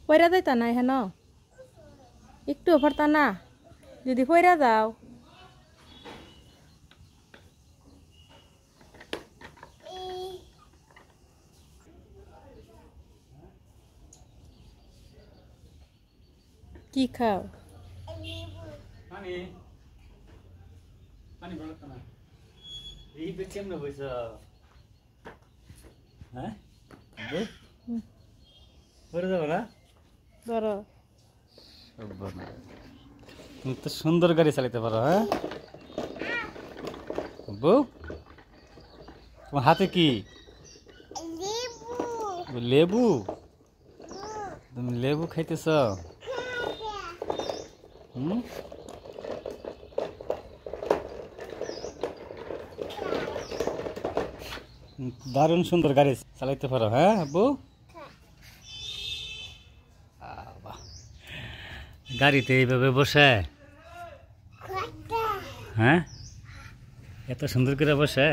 পয়রা যাইতা না হেন একটু পারতা না যদি পয়রা যাও কি খাও পানি পানি গড়াতো না এই বে কেমনে হইছ হ্যাঁ পরে যাবো না ধরো তুমি তো সুন্দর গাড়ি চালাতে পারো হ্যাঁ বউ তোমার হাতে কি লেবু তুমি লেবু খাইতেছ দারুণ সুন্দর গাড়ি চালাইতে পারো হ্যাঁ বউ গাড়িতে এইভাবে বসে হ্যাঁ এত সুন্দর করে বসে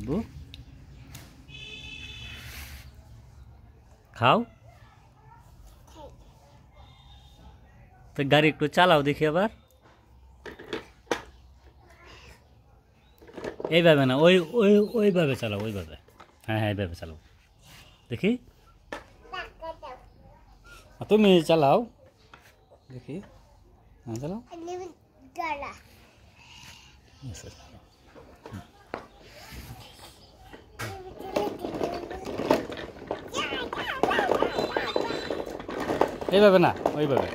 বউ খাও তো গাড়ি একটু চালাও দেখি আবার এইভাবে না ওই ওই ওইভাবে চালাও ওইভাবে হ্যাঁ হ্যাঁ এইভাবে চালাও দেখি তুমি চালাও দেখি হ্যাঁ চালাও এইভাবে না ওইভাবে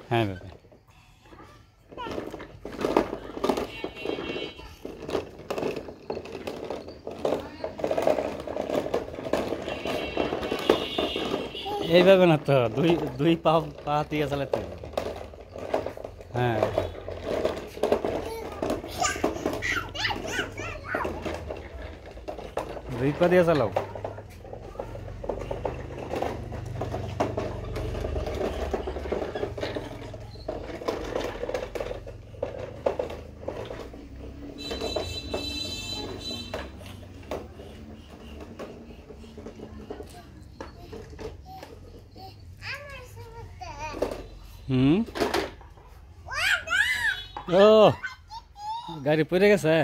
হ্যাঁ এইভাবে এইভাবে না তো দুই দুই পা দিয়ে চালাতে হবে হ্যাঁ দুই পা দিয়ে চালাও ও গাড়ি পড়ে গেছে